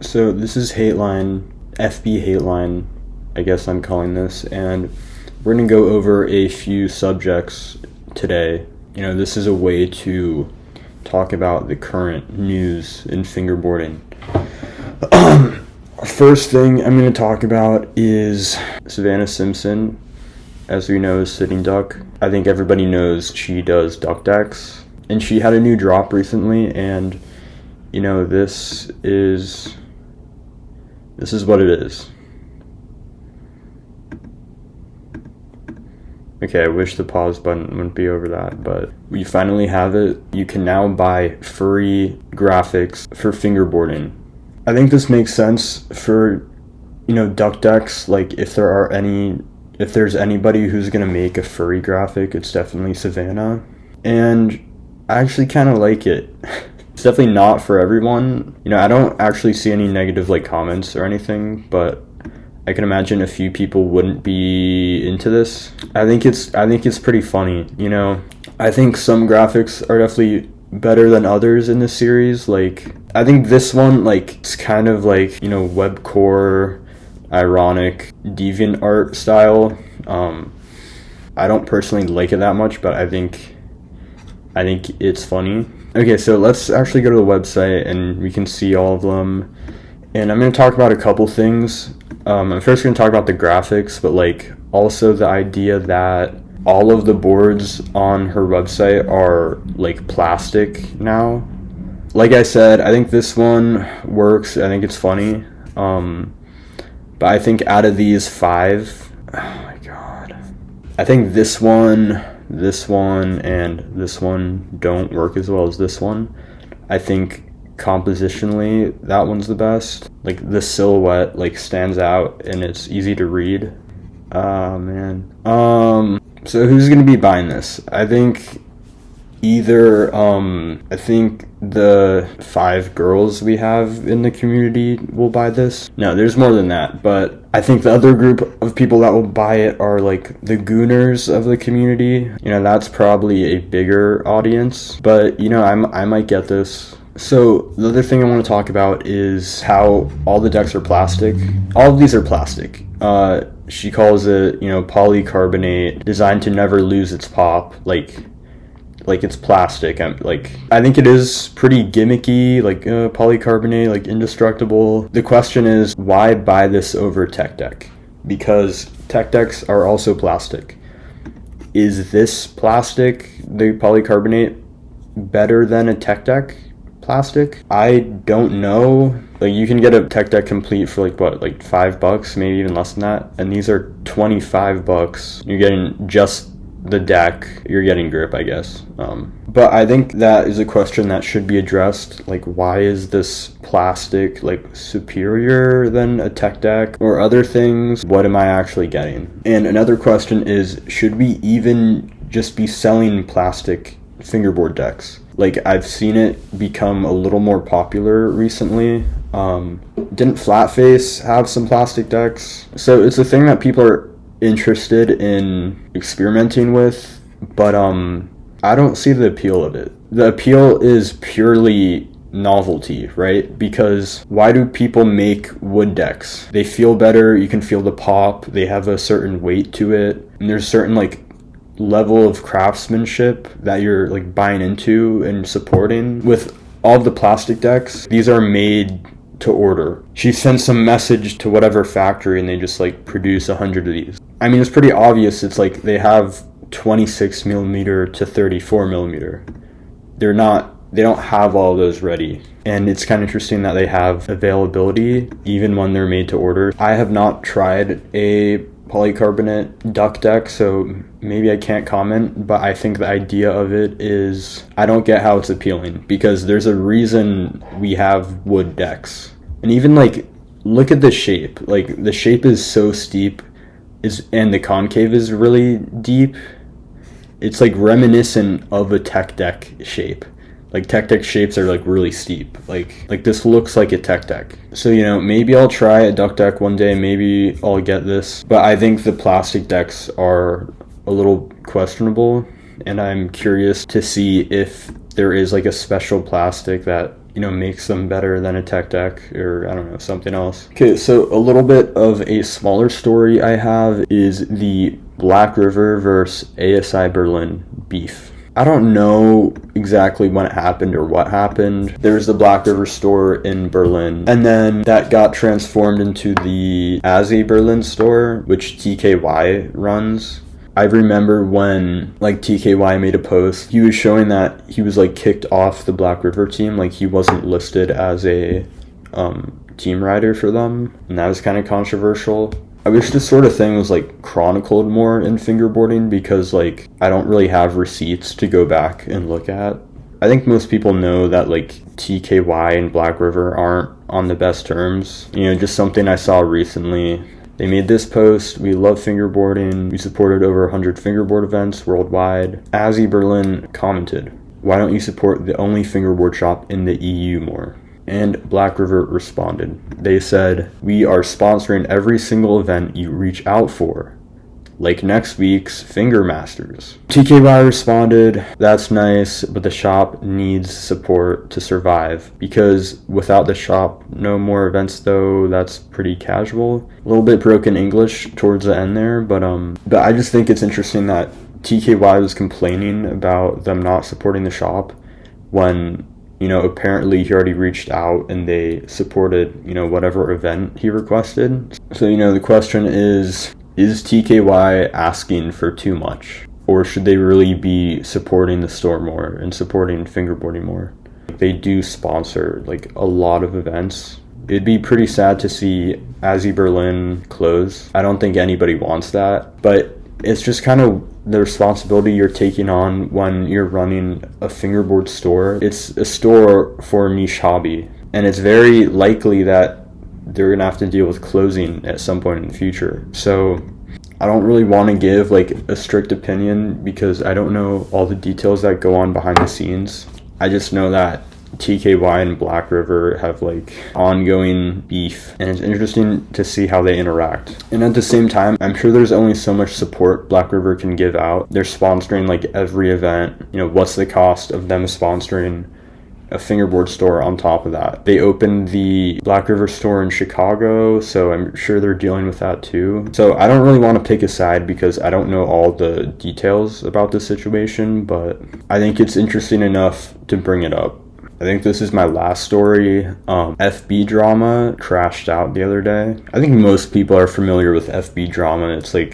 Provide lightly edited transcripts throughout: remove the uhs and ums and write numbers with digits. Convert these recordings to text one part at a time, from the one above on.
So this is Hateline, FB Hateline, I guess I'm calling this, and we're going to go over a few subjects today. This is a way to talk about the current news in fingerboarding. First thing I'm going to talk about is Savannah Simpson, as we know, is sitting duck. I think everybody knows she does duck decks, and she had a new drop recently, and this is what it is. Okay, I wish the pause button wouldn't be over that, but we finally have it. You can now buy Furry graphics for fingerboarding. I think this makes sense for, duck decks. Like, if there's anybody who's gonna make a Furry graphic, it's definitely Savannah. And I actually kind of like it. It's definitely not for everyone. I don't actually see any negative comments or anything, but I can imagine a few people wouldn't be into this. I think it's pretty funny. I think some graphics are definitely better than others in this series. I think this one, it's kind of webcore, ironic, deviant art style. I don't personally like it that much, but I think it's funny. Okay, so let's actually go to the website and we can see all of them. And I'm going to talk about a couple things. I'm first going to talk about the graphics, but also the idea that all of the boards on her website are plastic now. Like I said, I think this one works. I think it's funny. But I think out of these 5, oh my god, I think this one, and this one don't work as well as this one. I think compositionally, that one's the best. The silhouette stands out and it's easy to read. Man. So who's gonna be buying this? I think either I think the 5 girls we have in the community will buy this. No, there's more than that, but I think the other group of people that will buy it are the gooners of the community. That's probably a bigger audience, but I might get this. So the other thing I want to talk about is how all the decks are plastic. All of these are plastic. She calls it, polycarbonate, designed to never lose its pop. It's plastic. I think it is pretty gimmicky, polycarbonate, indestructible. The question is, why buy this over tech deck? Because tech decks are also plastic. Is this plastic, the polycarbonate, better than a tech deck plastic? I don't know. You can get a tech deck complete for $5, maybe even less than that, and these are $25. You're getting just the deck, you're getting grip, I guess. But I think that is a question that should be addressed. Why is this plastic superior than a tech deck or other things? What am I actually getting? And another question is, should we even just be selling plastic fingerboard decks? I've seen it become a little more popular recently. Didn't Flatface have some plastic decks? So it's a thing that people are interested in experimenting with, but I don't see the appeal of it. The appeal is purely novelty, right? Because why do people make wood decks? They feel better, you can feel the pop, they have a certain weight to it, and there's certain level of craftsmanship that you're buying into and supporting. With all of the plastic decks, these are made to order. She sends some message to whatever factory and they just produce 100 of these. I mean, it's pretty obvious. It's they have 26 millimeter to 34 millimeter. They don't have all those ready. And it's kind of interesting that they have availability even when they're made to order. I have not tried a polycarbonate duck deck, so maybe I can't comment, but I think the idea of it is, I don't get how it's appealing, because there's a reason we have wood decks. And even look at the shape. The shape is so steep, and the concave is really deep. It's reminiscent of a tech deck shape. Tech deck shapes are really steep. This looks like a tech deck. So maybe I'll try a duck deck one day, maybe I'll get this, but I think the plastic decks are a little questionable, and I'm curious to see if there is a special plastic that makes them better than a tech deck or I don't know, something else. Okay, so a little bit of a smaller story I have is the Blackriver versus ASI Berlin beef. I don't know exactly when it happened or what happened. There was the Blackriver store in Berlin, and then that got transformed into the ASI Berlin store, which TKY runs. I remember when TKY made a post, he was showing that he was kicked off the Blackriver team, he wasn't listed as a team rider for them, and that was kind of controversial. I wish this sort of thing was chronicled more in fingerboarding, because I don't really have receipts to go back and look at. I think most people know that TKY and Blackriver aren't on the best terms. Just something I saw recently. They made this post: "We love fingerboarding. We supported over 100 fingerboard events worldwide." ASI Berlin commented, "Why don't you support the only fingerboard shop in the EU more?" And Blackriver responded. They said, "We are sponsoring every single event you reach out for, like next week's Finger Masters." TKY responded, "That's nice, but the shop needs support to survive, because without the shop, no more events though." That's pretty casual. A little bit broken English towards the end there, but I just think it's interesting that TKY was complaining about them not supporting the shop when apparently he already reached out and they supported, whatever event he requested. So, the question is TKY asking for too much? Or should they really be supporting the store more and supporting fingerboarding more? They do sponsor, a lot of events. It'd be pretty sad to see ASI Berlin close. I don't think anybody wants that, but it's just kind of the responsibility you're taking on when you're running a fingerboard store. It's a store for a niche hobby, and it's very likely that they're gonna have to deal with closing at some point in the future. So I don't really want to give a strict opinion, because I don't know all the details that go on behind the scenes. I just know that TKY and Blackriver have ongoing beef, and it's interesting to see how they interact. And at the same time, I'm sure there's only so much support Blackriver can give out. They're sponsoring every event. What's the cost of them sponsoring a fingerboard store on top of that? They opened the Blackriver store in Chicago, so I'm sure they're dealing with that too. So I don't really want to pick a side, because I don't know all the details about this situation, but I think it's interesting enough to bring it up. I think this is my last story. FB Drama crashed out the other day. I think most people are familiar with FB Drama. It's a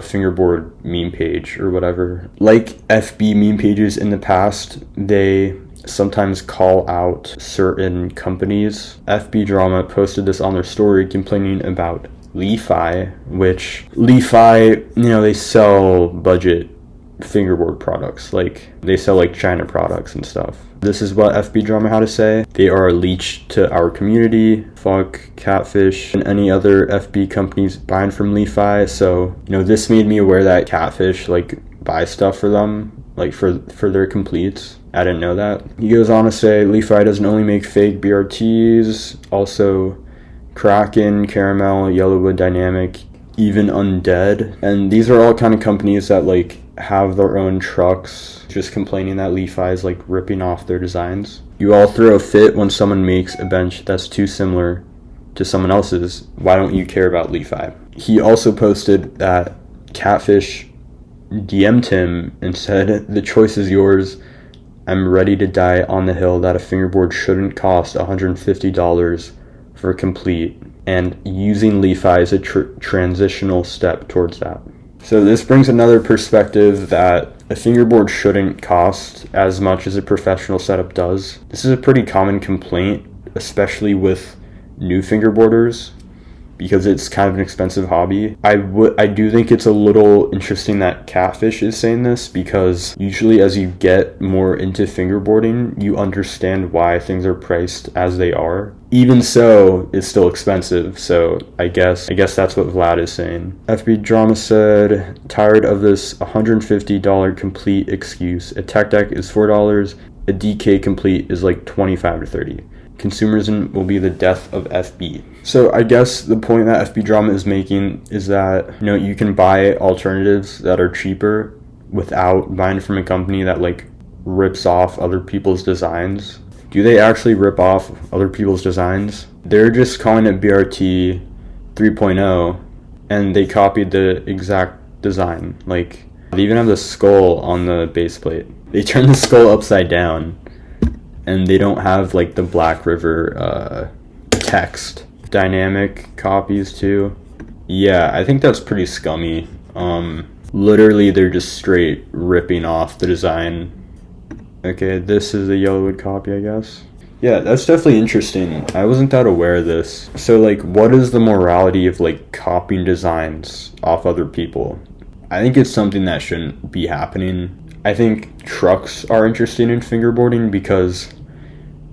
fingerboard meme page or whatever. FB meme pages in the past, they sometimes call out certain companies. FB Drama posted this on their story complaining about Leefai, which Leefai, they sell budget fingerboard products. They sell China products and stuff. This is what FB Drama had to say: "They are a leech to our community. Fuck Catfish and any other FB companies buying from Leefai." So, this made me aware that Catfish buy stuff for them, for their completes. I didn't know that. He goes on to say, "Leefai doesn't only make fake BRTs, also Kraken, Caramel, Yellowwood Dynamic, even Undead." And these are all kind of companies that have their own trucks, just complaining that Leefai is ripping off their designs. You all throw a fit when someone makes a bench that's too similar to someone else's. Why don't you care about Leefai? He also posted that Catfish DM'd him and said, "The choice is yours. I'm ready to die on the hill that a fingerboard shouldn't cost $150 for complete, and using Leefai is a transitional step towards that." So this brings another perspective that a fingerboard shouldn't cost as much as a professional setup does. This is a pretty common complaint, especially with new fingerboarders, because it's kind of an expensive hobby. I do think it's a little interesting that Catfish is saying this, because usually as you get more into fingerboarding, you understand why things are priced as they are. Even so, it's still expensive, so I guess that's what Vlad is saying. FB Drama said, "Tired of this $150 complete excuse. A tech deck is $4, a DK complete is $25 to $30. Consumerism will be the death of FB." So I guess the point that FB Drama is making is that, you can buy alternatives that are cheaper without buying from a company that rips off other people's designs. Do they actually rip off other people's designs? They're just calling it BRT 3.0, and they copied the exact design. Like, they even have the skull on the base plate. They turned the skull upside down, and they don't have like the Blackriver text. Dynamic copies too. Yeah, I think that's pretty scummy. Literally, they're just straight ripping off the design. Okay, this is a Yellowwood copy, I guess. Yeah, that's definitely interesting. I wasn't that aware of this. So, like, what is the morality of, like, copying designs off other people? I think it's something that shouldn't be happening. I think trucks are interesting in fingerboarding because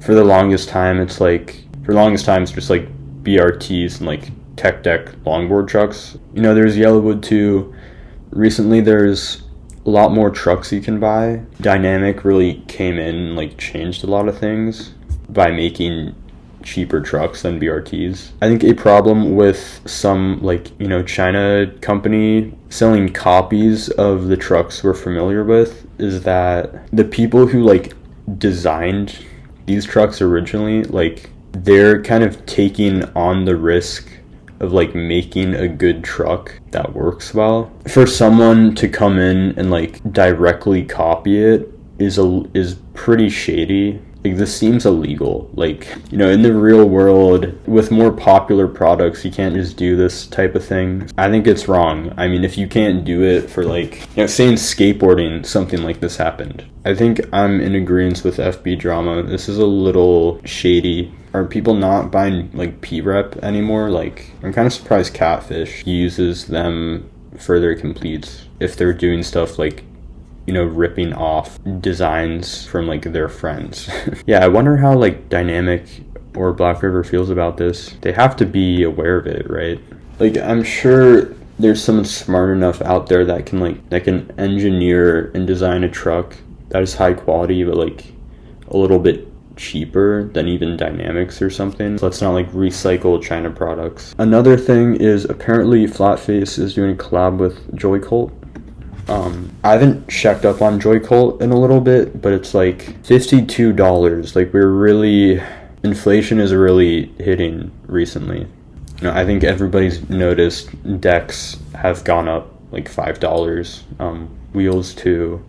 for the longest time, it's just, like, BRTs and, like, tech deck longboard trucks. You know, there's Yellowwood too. Recently, there's a lot more trucks you can buy. Dynamic really came in and, like, changed a lot of things by making cheaper trucks than BRTs. I think a problem with some, like, you know, China company selling copies of the trucks we're familiar with is that the people who, like, designed these trucks originally, like, they're kind of taking on the risk of, like, making a good truck that works well. For someone to come in and, like, directly copy it is pretty shady. Like, this seems illegal. Like, you know, in the real world, with more popular products, you can't just do this type of thing. I think it's wrong. I mean, if you can't do it for, like, you know, say in skateboarding, something like this happened. I think I'm in agreement with FB Drama. This is a little shady. Are people not buying, like, P-Rep anymore? Like, I'm kind of surprised Catfish uses them for their completes if they're doing stuff like, you know, ripping off designs from, like, their friends. Yeah, I wonder how, like, Dynamic or Blackriver feels about this. They have to be aware of it, right? Like, I'm sure there's someone smart enough out there that can engineer and design a truck that is high quality, but, like, a little bit cheaper than even Dynamics or something. So let's not, like, recycle China products. Another thing is apparently Flatface is doing a collab with Joycult. I haven't checked up on Joycult in a little bit, but it's like $52. Like, inflation is really hitting recently. You know, I think everybody's noticed decks have gone up like $5. Wheels too.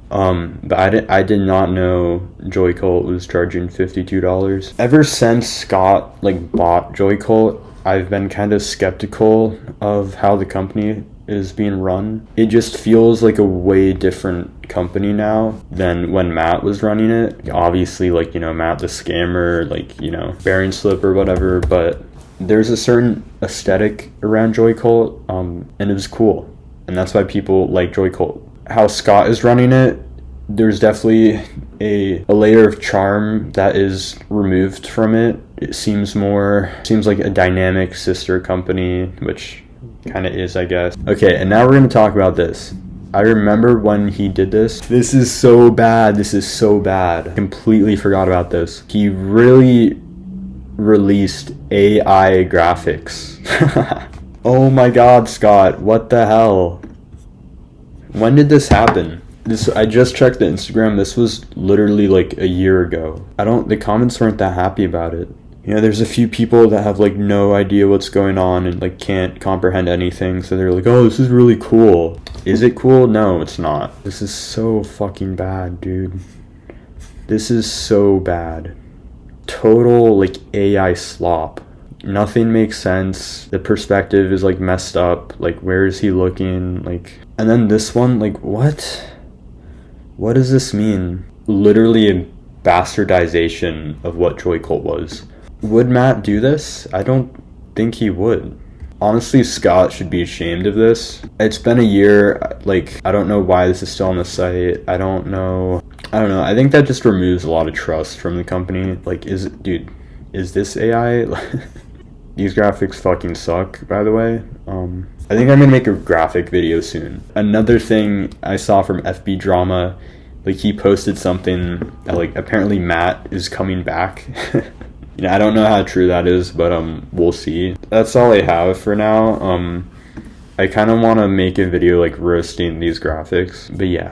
But I did not know Joycult was charging $52. Ever since Scott, like, bought Joycult, I've been kind of skeptical of how the company is being run. It just feels like a way different company now than when Matt was running it. Obviously, like, you know, Matt the scammer, like, you know, bearing slip or whatever, but there's a certain aesthetic around Joycult, and it was cool. And that's why people like Joycult. How Scott is running it, there's definitely a layer of charm that is removed from it. It seems like a Dynamic sister company, which kind of is, I guess. Okay, and now we're going to talk about this. I remember when he did this. This is so bad. Completely forgot about this. He really released AI graphics. Oh my god, Scott, what the hell? When did this happen? I just checked the Instagram. This was literally like a year ago. The comments weren't that happy about it. You know, there's a few people that have, like, no idea what's going on and, like, can't comprehend anything. So they're like, oh, this is really cool. Is it cool? No, it's not. This is so fucking bad, dude. This is so bad. Total, like, AI slop. Nothing makes sense. The perspective is, like, messed up. Like, where is he looking? Like, and then this one, like, what? What does this mean? Literally a bastardization of what Joycult was. Would Matt do this? I don't think he would. Honestly, Scott should be ashamed of this. It's been a year. Like, I don't know why this is still on the site. I don't know. I think that just removes a lot of trust from the company. Like, is this AI? These graphics fucking suck, by the way. I think I'm gonna make a graphic video soon. Another thing I saw from FB Drama, like, he posted something that, like, apparently Matt is coming back. You know, I don't know how true that is, but we'll see. That's all I have for now. I kind of want to make a video, like, roasting these graphics, but yeah.